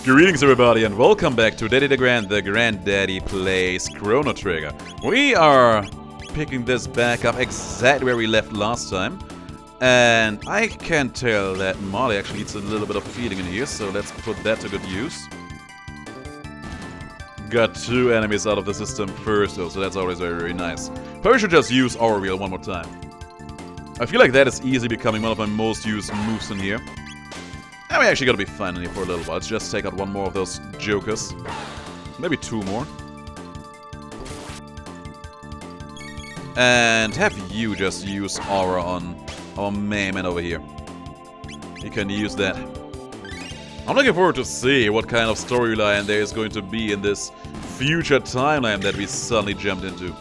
Greetings everybody and welcome back to Daddy the Granddaddy Plays Chrono Trigger. We are picking this back up exactly where we left last time. And I can tell that Molly actually needs a little bit of feeding in here, so let's put that to good use. Got two enemies out of the system first though, so that's always very, very nice. Probably should just use our wheel one more time. I feel like that is easily becoming one of my most used moves in here. And we actually gotta be fine in here for a little while. Let's just take out one more of those jokers. Maybe two more. And have you just use aura on our main man over here. You can use that. I'm looking forward to see what kind of storyline there is going to be in this future timeline that we suddenly jumped into.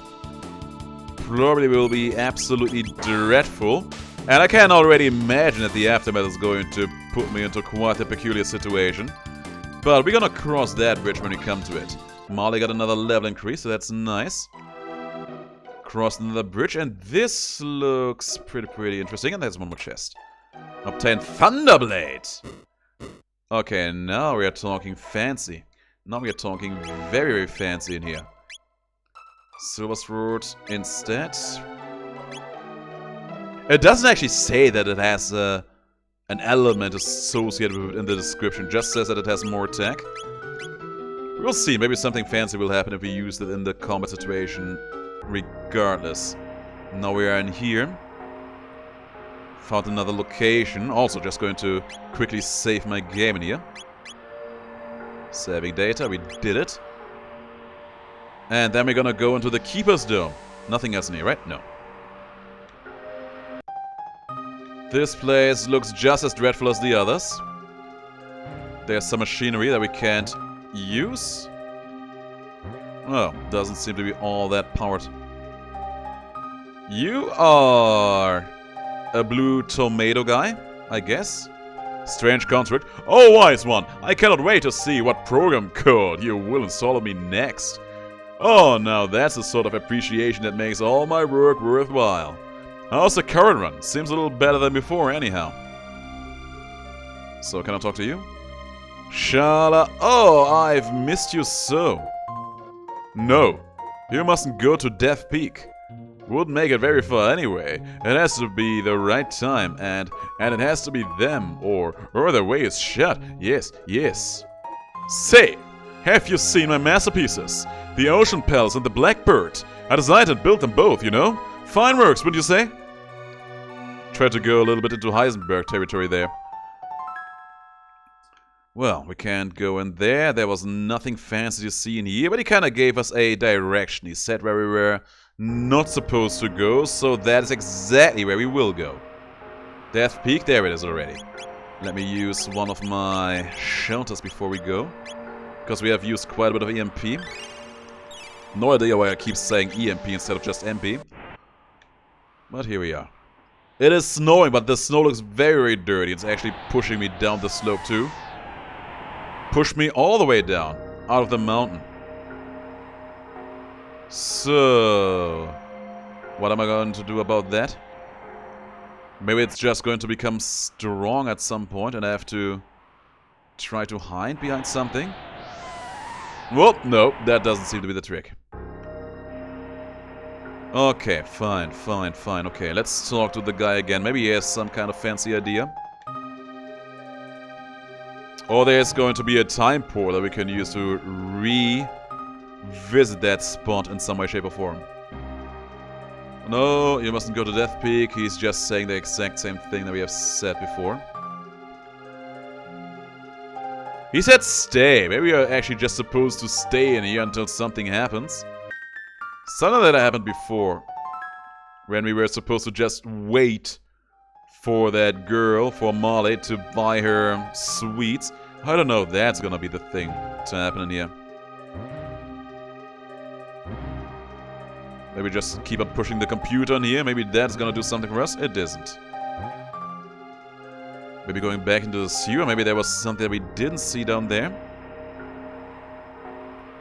Probably will be absolutely dreadful. And I can already imagine that the aftermath is going to put me into quite a peculiar situation. But we're gonna cross that bridge when we come to it. Molly got another level increase, so that's nice. Crossed another bridge, and this looks pretty interesting. And there's one more chest. Obtain Thunderblade! Okay, now we are talking fancy. Now we are talking very, very fancy in here. Silver Sword instead. It doesn't actually say that it has an element associated with it in the description. It just says that it has more attack. We'll see. Maybe something fancy will happen if we use it in the combat situation regardless. Now we are in here. Found another location. Also just going to quickly save my game in here. Saving data. We did it. And then we're gonna go into the Keeper's Dome. Nothing else in here, right? No. This place looks just as dreadful as the others. There's some machinery that we can't use. Oh, doesn't seem to be all that powered. You are a blue tomato guy, I guess. Strange construct. Oh, wise one, I cannot wait to see what program code you will install on me next. Oh, now that's the sort of appreciation that makes all my work worthwhile. How's the current run? Seems a little better than before anyhow. So, can I talk to you? Shala. Oh, I've missed you so. No, you mustn't go to Death Peak. Wouldn't make it very far anyway. It has to be the right time, and it has to be them, or their way is shut. Yes, yes. Say, have you seen my masterpieces? The Ocean Palace and the Blackbird. I designed and built them both, you know? Fine works, wouldn't you say? Try to go a little bit into Heisenberg territory there. Well, we can't go in there. There was nothing fancy to see in here, but he kind of gave us a direction. He said where we were not supposed to go, so that is exactly where we will go. Death Peak, there it is already. Let me use one of my shelters before we go, because we have used quite a bit of EMP. No idea why I keep saying EMP instead of just MP. But here we are. It is snowing, but the snow looks very dirty. It's actually pushing me down the slope too. Push me all the way down, out of the mountain. So, what am I going to do about that? Maybe it's just going to become strong at some point and I have to try to hide behind something? Well, no, that doesn't seem to be the trick. Okay, fine. Okay, let's talk to the guy again. Maybe he has some kind of fancy idea. Or there's going to be a time portal that we can use to revisit that spot in some way, shape, or form. No, you mustn't go to Death Peak. He's just saying the exact same thing that we have said before. He said stay. Maybe we're actually just supposed to stay in here until something happens. Something that happened before, when we were supposed to just wait for that girl, for Molly, to buy her sweets. I don't know if that's gonna be the thing to happen in here. Maybe just keep on pushing the computer in here. Maybe that's gonna do something for us. It isn't. Maybe going back into the sewer. Maybe there was something that we didn't see down there.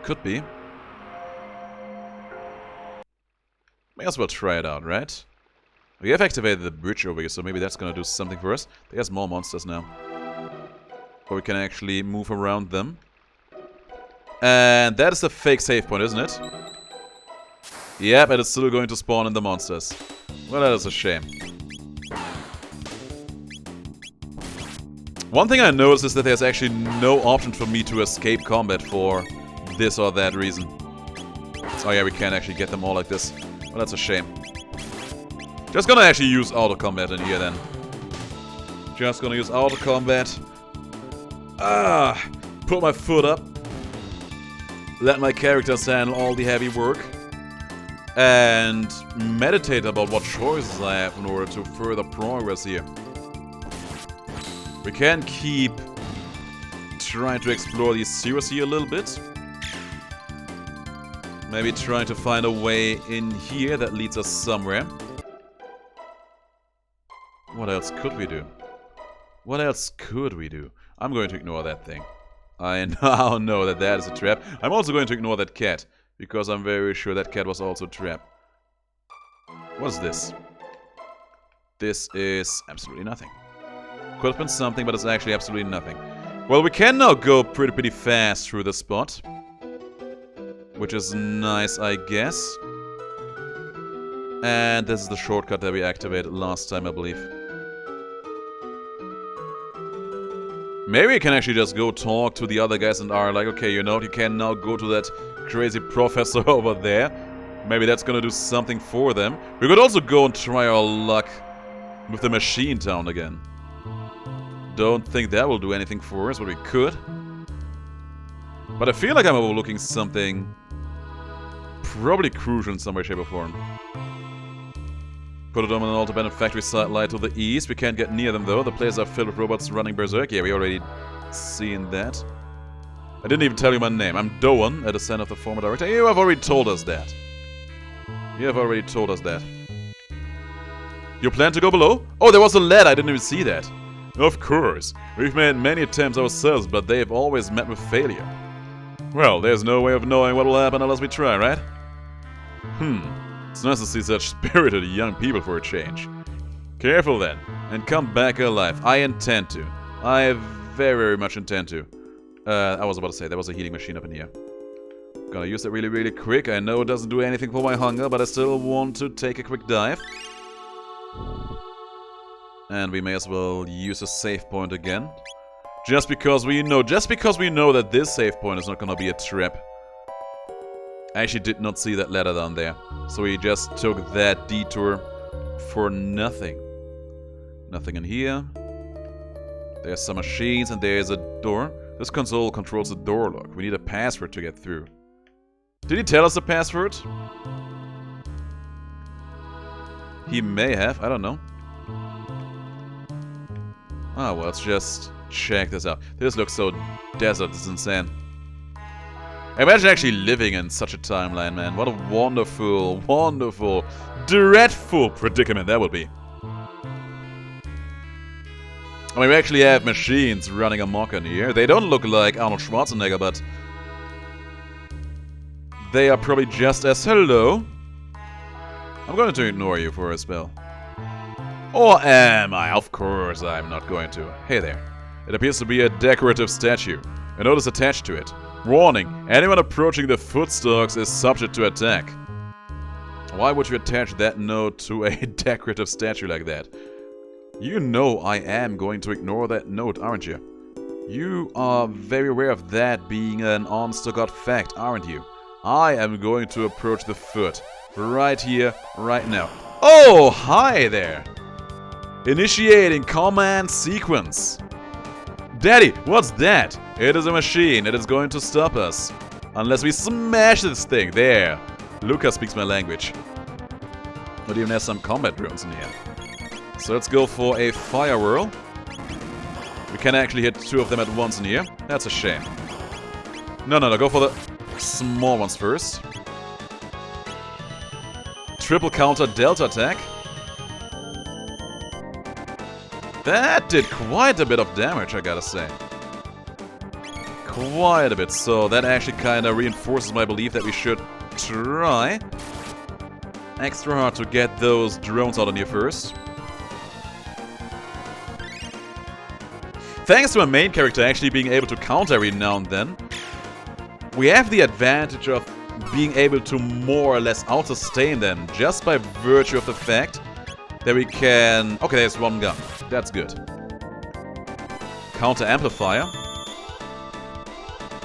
Could be. May as well try it out, right? We have activated the bridge over here, so maybe that's gonna do something for us. There's more monsters now. Or we can actually move around them. And that is a fake save point, isn't it? Yep, and it's still going to spawn in the monsters. Well, that is a shame. One thing I noticed is that there's actually no option for me to escape combat for this or that reason. Oh yeah, we can't actually get them all like this. Well, that's a shame. Just gonna actually use auto combat in here then. Just gonna use auto combat. Put my foot up. Let my characters handle all the heavy work. And meditate about what choices I have in order to further progress here. We can keep trying to explore these series here a little bit. Maybe trying to find a way in here that leads us somewhere. What else could we do? What else could we do? I'm going to ignore that thing. I now know that that is a trap. I'm also going to ignore that cat, because I'm very sure that cat was also a trap. What is this? This is absolutely nothing. Could have been something, but it's actually absolutely nothing. Well, we can now go pretty fast through the spot. Which is nice, I guess. And this is the shortcut that we activated last time, I believe. Maybe we can actually just go talk to the other guys and are like, okay, you know, you can now go to that crazy professor over there. Maybe that's gonna do something for them. We could also go and try our luck with the machine town again. Don't think that will do anything for us, but we could. But I feel like I'm overlooking something probably crucial in some way, shape, or form. Put it on an automated factory site light to the east. We can't get near them though. The places are filled with robots running berserk. Yeah, we already seen that. I didn't even tell you my name. I'm Doan, a descendant of the former director. You have already told us that. You have already told us that. You plan to go below? Oh, there was a ladder. I didn't even see that. Of course. We've made many attempts ourselves, but they have always met with failure. Well, there's no way of knowing what will happen unless we try, right? It's nice to see such spirited young people for a change. Careful then, and come back alive. I intend to. I very much intend to. I was about to say, there was a healing machine up in here. Gonna use that really quick. I know it doesn't do anything for my hunger, but I still want to take a quick dive. And we may as well use a save point again. Just because we know that this save point is not gonna be a trap. I actually did not see that ladder down there. So we just took that detour for nothing. Nothing in here. There's some machines and there's a door. This console controls the door lock. We need a password to get through. Did he tell us the password? He may have, I don't know. Ah, well, let's just check this out. This looks so desert, this is insane. Imagine actually living in such a timeline, man. What a wonderful, dreadful predicament that would be. I mean, we actually have machines running amok in here. They don't look like Arnold Schwarzenegger, but they are probably just as hello. I'm going to ignore you for a spell. Or am I? Of course I'm not going to. Hey there. It appears to be a decorative statue. A note is attached to it. Warning, anyone approaching the footstalks is subject to attack. Why would you attach that note to a decorative statue like that? You know I am going to ignore that note, aren't you? You are very aware of that being an honest-to-God fact, aren't you? I am going to approach the foot. Right here, right now. Oh, hi there! Initiating command sequence. Daddy, what's that? It is a machine. It is going to stop us. Unless we smash this thing. There. Lucas speaks my language. It even has some combat drones in here. So let's go for a fire whirl. We can actually hit two of them at once in here. That's a shame. No, go for the small ones first. Triple counter delta attack. That did quite a bit of damage, I gotta say. Quite a bit. So that actually kind of reinforces my belief that we should try extra hard to get those drones out of here first. Thanks to my main character actually being able to counter every now and then, we have the advantage of being able to more or less out-sustain them just by virtue of the fact that we can... Okay, there's one gun. That's good. Counter amplifier.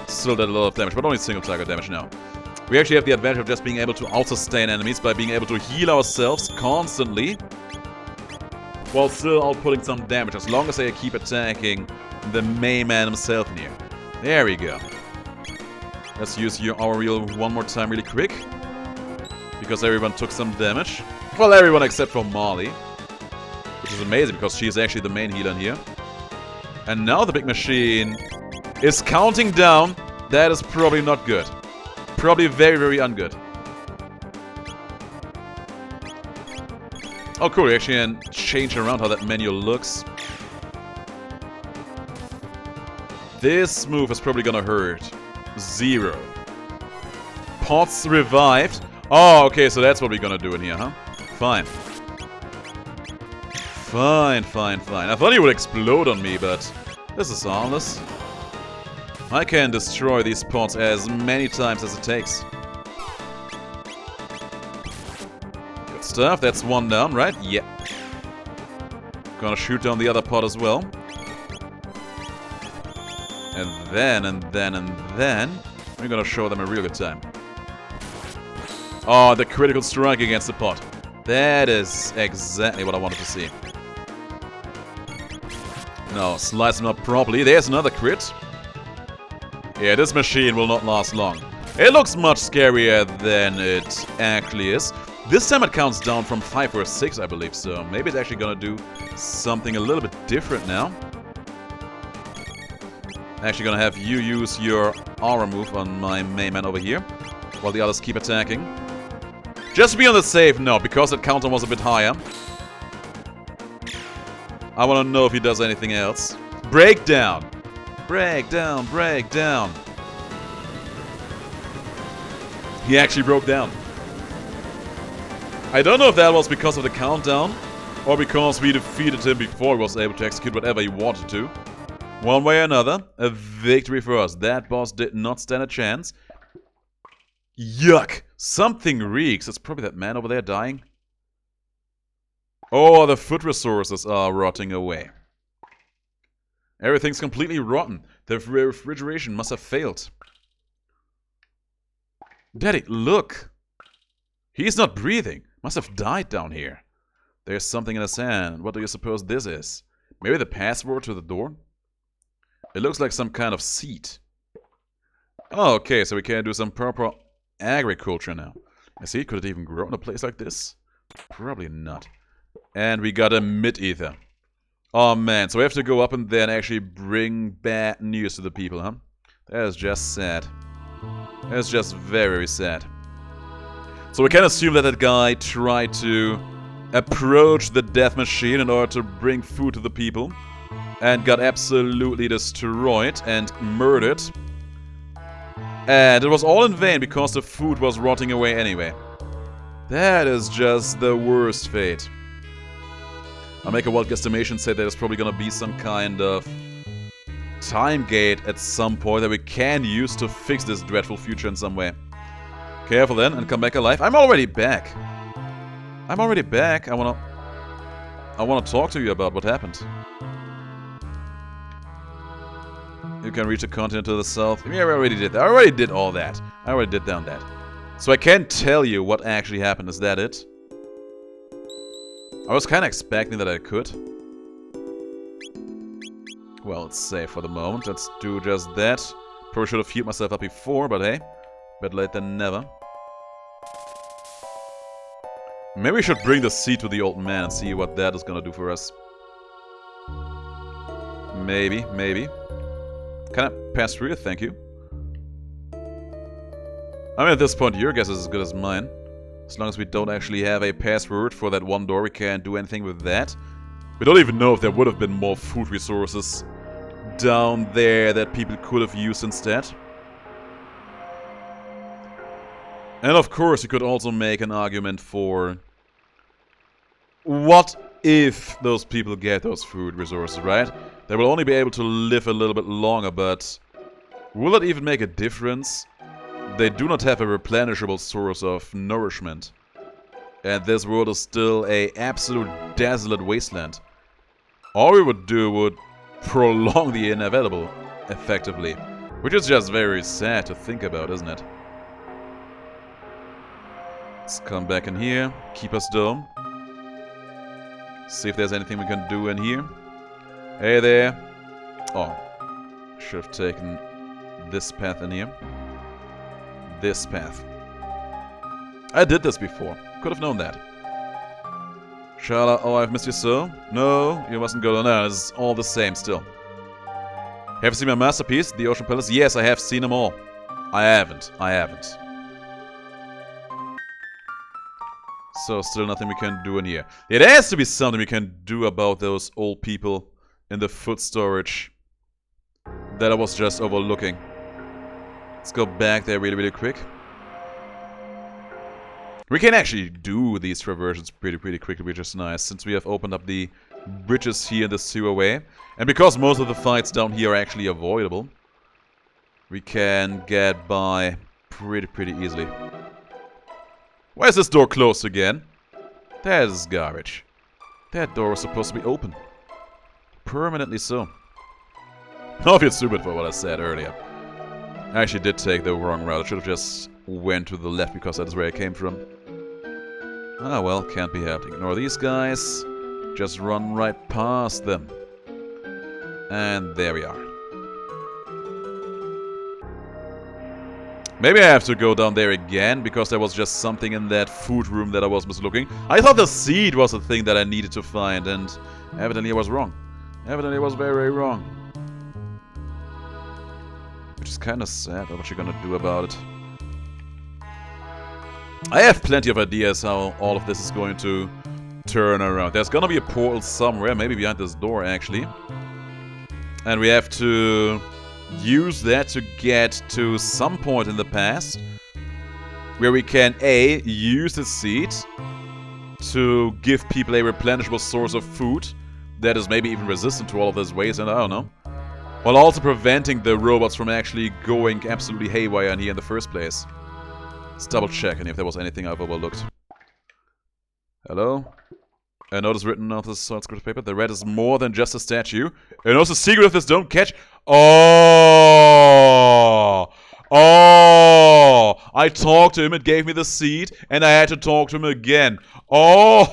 Still did a lot of damage, but only single target damage now. We actually have the advantage of just being able to out-sustain enemies by being able to heal ourselves constantly while still outputting some damage, as long as they keep attacking the main man himself near. There we go. Let's use our reel one more time really quick, because everyone took some damage. Well, everyone except for Molly, which is amazing because she is actually the main healer in here. And now the big machine is counting down. That is probably not good. Probably very, very ungood. Oh, cool. We actually can change around how that menu looks. This move is probably gonna hurt. 0. Pots revived. Oh, okay, so that's what we're gonna do in here, huh? Fine. Fine. I thought he would explode on me, but this is harmless. I can destroy these pots as many times as it takes. Good stuff. That's one down, right? Yeah. Gonna shoot down the other pot as well. And then we're gonna show them a real good time. Oh, the critical strike against the pot. That is exactly what I wanted to see. No, slice them up properly. There's another crit. Yeah, this machine will not last long. It looks much scarier than it actually is. This time it counts down from 5 or 6, I believe, so maybe it's actually gonna do something a little bit different now. Actually gonna have you use your aura move on my main man over here, while the others keep attacking. Just to be on the safe note, because that counter was a bit higher. I wanna know if he does anything else. Breakdown! Breakdown! He actually broke down. I don't know if that was because of the countdown, or because we defeated him before he was able to execute whatever he wanted to. One way or another, a victory for us. That boss did not stand a chance. Yuck! Something reeks. It's probably that man over there dying. Oh, the food resources are rotting away. Everything's completely rotten. The refrigeration must have failed. Daddy, look! He's not breathing. Must have died down here. There's something in his hand. What do you suppose this is? Maybe the password to the door? It looks like some kind of seed. Oh, okay, so we can do some proper agriculture now. I see, could it even grow in a place like this? Probably not. And we got a mid-ether. Oh man, so we have to go up in there and actually bring bad news to the people, huh? That is just sad. That is just very, very sad. So we can assume that guy tried to approach the death machine in order to bring food to the people, and got absolutely destroyed and murdered. And it was all in vain because the food was rotting away anyway. That is just the worst fate. I'll make a wild guesstimation, say there's probably gonna be some kind of time gate at some point that we can use to fix this dreadful future in some way. Careful then, and come back alive. I'm already back. I wanna talk to you about what happened. You can reach the continent to the south. Yeah, I already did that. I already did all that. I already did down that. So I can't tell you what actually happened. Is that it? I was kind of expecting that I could. Well, it's safe for the moment. Let's do just that. Probably should have healed myself up before, but hey. Better late than never. Maybe we should bring the seed to the old man and see what that is gonna do for us. Maybe. Can I pass through it? Thank you. I mean, at this point, your guess is as good as mine. As long as we don't actually have a password for that one door, we can't do anything with that. We don't even know if there would have been more food resources down there that people could have used instead. And of course, you could also make an argument for... what if those people get those food resources, right? They will only be able to live a little bit longer, but will it even make a difference? They do not have a replenishable source of nourishment. And this world is still a absolute desolate wasteland. All we would do would prolong the inevitable, effectively. Which is just very sad to think about, isn't it? Let's come back in here, keep us dome. See if there's anything we can do in here. Hey there. Oh, should have taken this path in here. This path. I did this before. Could have known that. Shala, oh, I've missed you so? No, you mustn't go. No, it's all the same still. Have you seen my masterpiece, the Ocean Palace? Yes, I have seen them all. I haven't. So, still nothing we can do in here. It has to be something we can do about those old people in the food storage that I was just overlooking. Let's go back there really, really quick. We can actually do these traversions pretty quickly, which is nice, since we have opened up the bridges here in the sewerway. And because most of the fights down here are actually avoidable, we can get by pretty easily. Why is this door closed again? That is garbage. That door was supposed to be open. Permanently so. I feel stupid for what I said earlier. I actually did take the wrong route. I should have just went to the left because that is where I came from. Ah well, can't be helped. Ignore these guys. Just run right past them. And there we are. Maybe I have to go down there again, because there was just something in that food room that I was mislooking. I thought the seed was the thing that I needed to find, and evidently I was wrong. Evidently I was very wrong. Which is kind of sad, but what you gonna do about it? I have plenty of ideas how all of this is going to turn around. There's gonna be a portal somewhere, maybe behind this door actually. And we have to use that to get to some point in the past where we can A, use the seed to give people a replenishable source of food that is maybe even resistant to all of this waste, and I don't know, while also preventing the robots from actually going absolutely haywire in here in the first place. Let's double check and if there was anything I've overlooked. Hello? A notice written on this script paper. The rat is more than just a statue. And also, secret of this don't catch. Oh! Oh! I talked to him, it gave me the seed, and I had to talk to him again. Oh!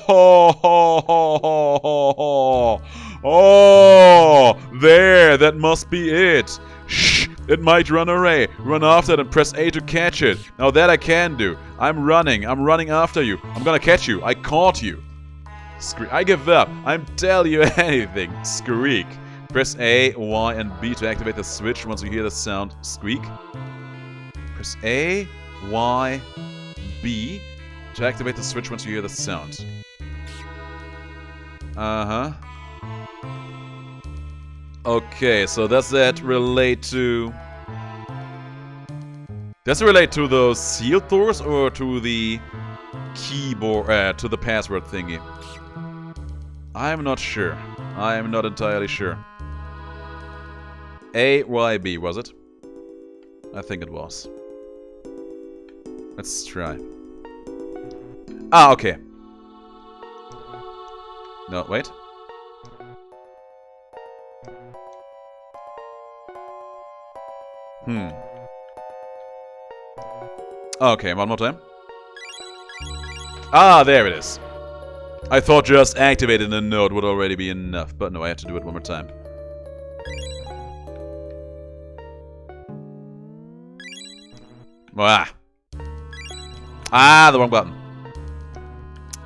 Oh! There, that must be it. Shh! It might run away. Run after it and press A to catch it. Now that I can do. I'm running after you. I'm gonna catch you. I caught you. I give up. I'm telling you anything. Squeak. Press A, Y, and B to activate the switch once you hear the sound squeak. Press A, Y, B to activate the switch once you hear the sound. Uh-huh. Okay, so does that relate to... Does it relate to those sealed doors or to the keyboard, to the password thingy? I'm not sure. I'm not entirely sure. A, Y, B, was it? I think it was. Let's try. Ah, okay. No, wait. Okay, one more time. Ah, there it is. I thought just activating the node would already be enough, but no, I have to do it one more time. Ah. Ah, the wrong button.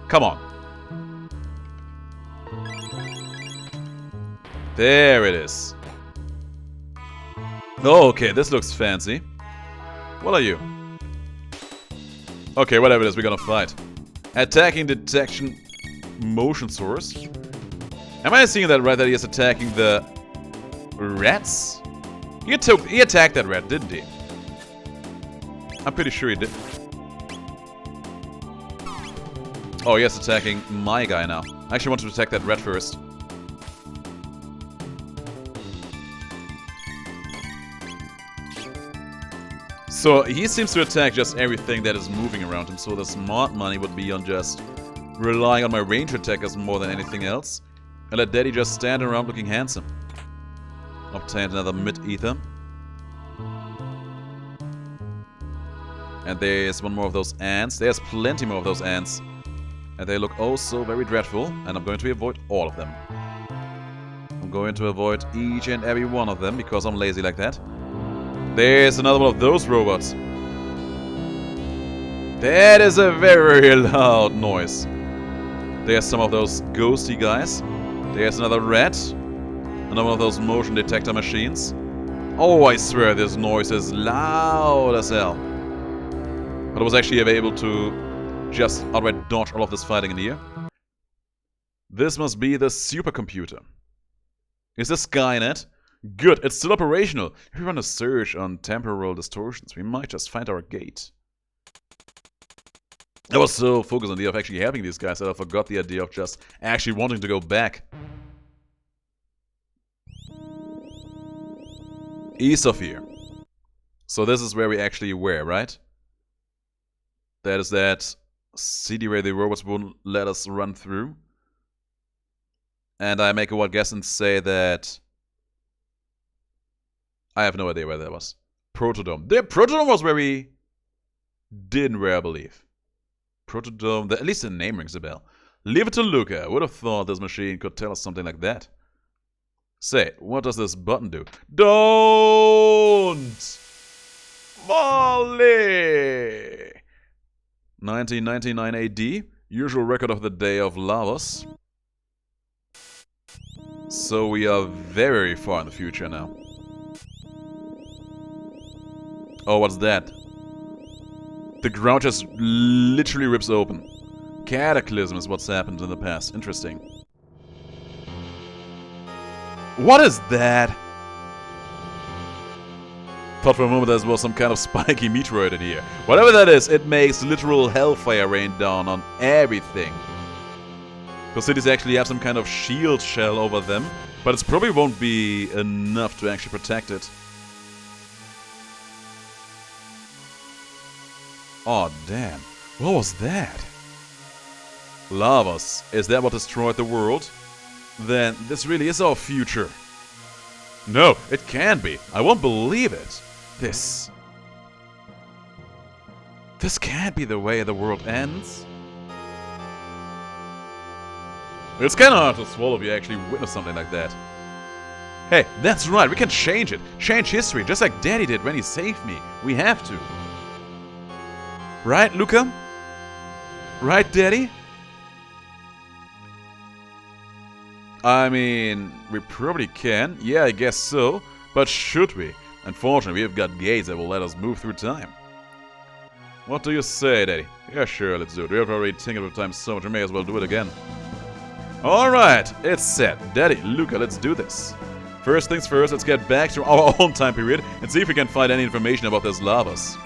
Come on. There it is. Oh, okay, this looks fancy. What are you? Okay, whatever it is, we're gonna fight. Attacking detection motion source. Am I seeing that right, that he is attacking the rats? He attacked that rat, didn't he? I'm pretty sure he did. Oh, yes, attacking my guy now. I actually wanted to attack that rat first. So he seems to attack just everything that is moving around him, so the smart money would be on just relying on my range attackers more than anything else, and let Daddy just stand around looking handsome. Obtained another mid-ether. And there's one more of those ants. There's plenty more of those ants. And they look oh so very dreadful, and I'm going to avoid all of them. I'm going to avoid each and every one of them, because I'm lazy like that. There's another one of those robots. That is a very loud noise. There's some of those ghosty guys. There's another rat. Another one of those motion detector machines. Oh, I swear this noise is loud as hell. But I was actually able to just outright dodge all of this fighting in here. This must be the supercomputer. Is this Skynet? Good, it's still operational. If we run a search on temporal distortions, we might just find our gate. I was so focused on the idea of actually helping these guys that I forgot the idea of just actually wanting to go back. East of here. So this is where we actually were, right? That is that city where the robots wouldn't let us run through. And I make a wild guess and say that I have no idea where that was. Protodome. The Protodome was where we didn't where I believe. Protodome, at least the name rings a bell. Leave it to Luca. I would have thought this machine could tell us something like that. Say, what does this button do? Don't! Molly! 1999 AD, usual record of the day of Lavos. So we are very far in the future now. Oh, what's that? The ground just literally rips open. Cataclysm is what's happened in the past. Interesting. What is that? Thought for a moment there was some kind of spiky meteoroid in here. Whatever that is, it makes literal hellfire rain down on everything. Those cities actually have some kind of shield shell over them, but it probably won't be enough to actually protect it. Oh, damn. What was that? Lavos. Is that what destroyed the world? Then this really is our future. No, it can't be. I won't believe it. This can't be the way the world ends. It's kinda hard to swallow if you actually witness something like that. Hey, that's right, we can change it. Change history, just like Daddy did when he saved me. We have to. Right, Luca? Right, Daddy? I mean, we probably can. Yeah, I guess so. But should we? Unfortunately, we've got gates that will let us move through time. What do you say, Daddy? Yeah, sure, let's do it. We have already tinkered with time so much, we may as well do it again. Alright, it's set. Daddy, Luca, let's do this. First things first, let's get back to our own time period and see if we can find any information about this Lavos.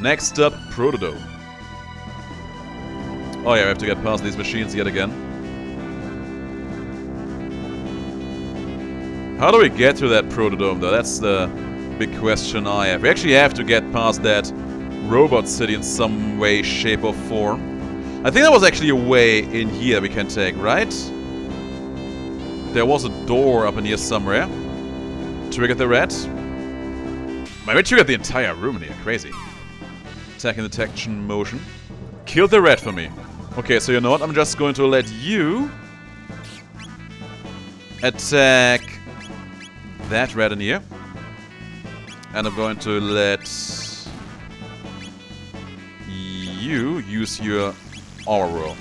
Next up, Protodome. Oh yeah, we have to get past these machines yet again. How do we get to that Protodome though? That's the big question I have. We actually have to get past that robot city in some way, shape or form. I think there was actually a way in here we can take, right? There was a door up in here somewhere. Trigger the rat. Maybe triggered the entire room in here, crazy. Attacking detection motion. Kill the rat for me. Okay, so you know what? I'm just going to let you attack that rat in here. And I'm going to let you use your aura.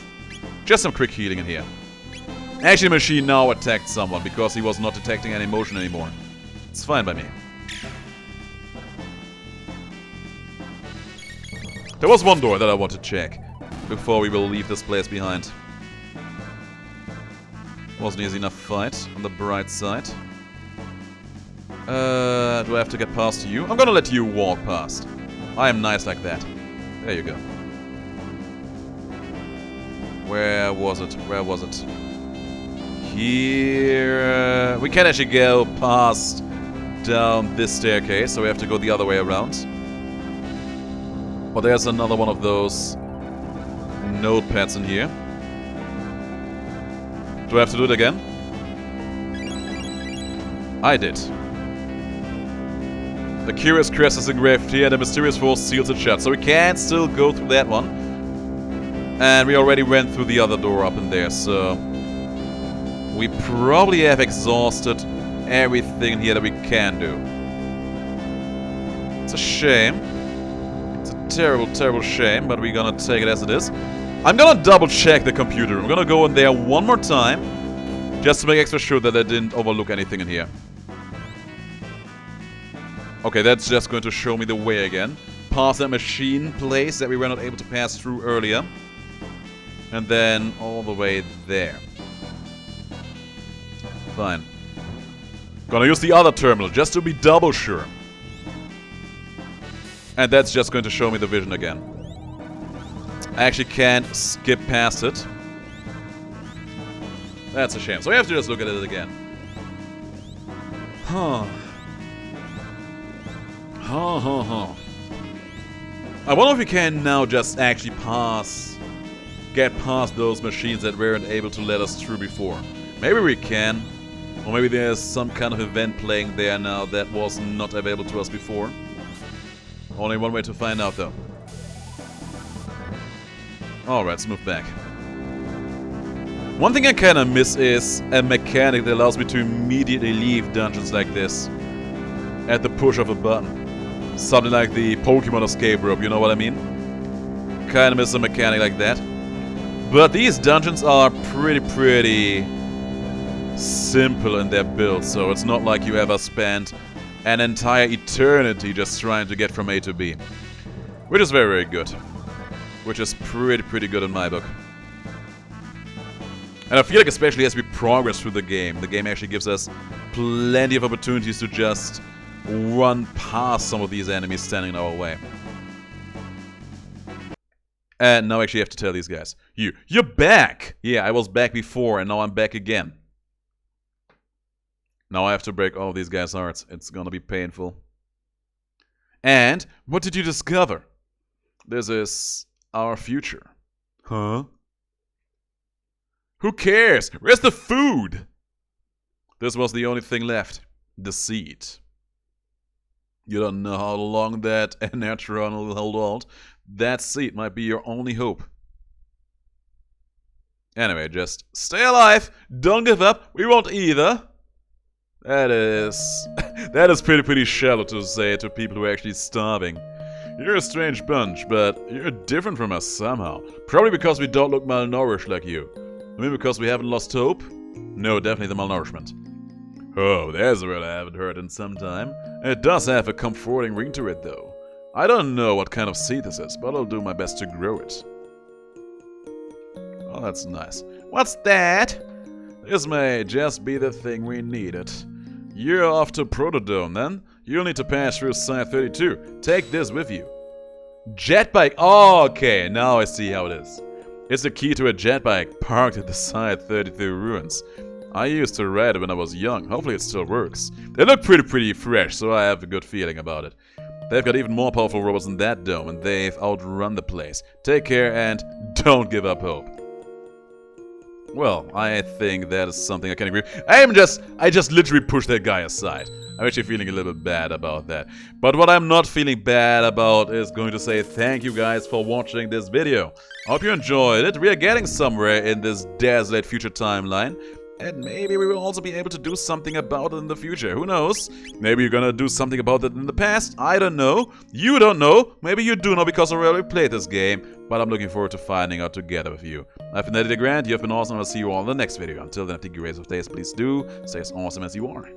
Just some quick healing in here. Actually, the machine now attacked someone because he was not detecting any motion anymore. It's fine by me. There was one door that I want to check before we will leave this place behind. Wasn't easy enough fight, on the bright side. Do I have to get past you? I'm gonna let you walk past. I am nice like that. There you go. Where was it? Where was it? Here... we can't actually go past down this staircase, so we have to go the other way around. But there's another one of those notepads in here. Do I have to do it again? I did. The curious crest is engraved here, and the mysterious force seals it shut. So we can still go through that one. And we already went through the other door up in there, so... we probably have exhausted everything in here that we can do. It's a shame. It's a terrible, terrible shame, but we're gonna take it as it is. I'm gonna double check the computer. I'm gonna go in there one more time, just to make extra sure that I didn't overlook anything in here. Okay, that's just going to show me the way again. Past that machine place that we were not able to pass through earlier. And then all the way there. Fine. Gonna use the other terminal just to be double sure. And that's just going to show me the vision again. I actually can't skip past it. That's a shame. So we have to just look at it again. Huh. I wonder if we can now just actually get past those machines that weren't able to let us through before. Maybe we can. Or maybe there's some kind of event playing there now that was not available to us before. Only one way to find out though. Alright, let's move back. One thing I kinda miss is a mechanic that allows me to immediately leave dungeons like this at the push of a button. Something like the Pokemon escape rope, you know what I mean? Kinda miss a mechanic like that. But these dungeons are pretty simple in their build, so it's not like you ever spend an entire eternity just trying to get from A to B. Which is very, very good. Which is pretty good in my book. And I feel like especially as we progress through the game actually gives us plenty of opportunities to just run past some of these enemies standing in our way. And now I actually have to tell these guys, you're back! Yeah, I was back before and now I'm back again. Now I have to break all of these guys' hearts. It's gonna be painful. And what did you discover? This is our future. Huh? Who cares? Where's the food? This was the only thing left. The seed. You don't know how long that Enertron will hold on. That seed might be your only hope. Anyway, just stay alive. Don't give up. We won't either. That is pretty shallow to say to people who are actually starving. You're a strange bunch, but you're different from us somehow. Probably because we don't look malnourished like you. Maybe because we haven't lost hope? No, definitely the malnourishment. Oh, there's a word I haven't heard in some time. It does have a comforting ring to it, though. I don't know what kind of seed this is, but I'll do my best to grow it. Oh, that's nice. What's that? This may just be the thing we needed. You're off to Protodome, then. You'll need to pass through Site 32. Take this with you. Jetbike. Oh, okay, now I see how it is. It's the key to a jetbike parked at the Site 32 ruins. I used to ride it when I was young. Hopefully it still works. They look pretty fresh, so I have a good feeling about it. They've got even more powerful robots in that dome, and they've outrun the place. Take care and don't give up hope. Well, I think that is something I can agree with. I just literally pushed that guy aside. I'm actually feeling a little bit bad about that. But what I'm not feeling bad about is going to say thank you guys for watching this video. I hope you enjoyed it. We are getting somewhere in this desolate future timeline. And maybe we will also be able to do something about it in the future. Who knows? Maybe you're gonna do something about it in the past. I don't know. You don't know. Maybe you do know because I already played this game. But I'm looking forward to finding out together with you. I've been Eddie the Grand. You have been awesome. I'll see you all in the next video. Until then, take your race of days. Please do stay as awesome as you are.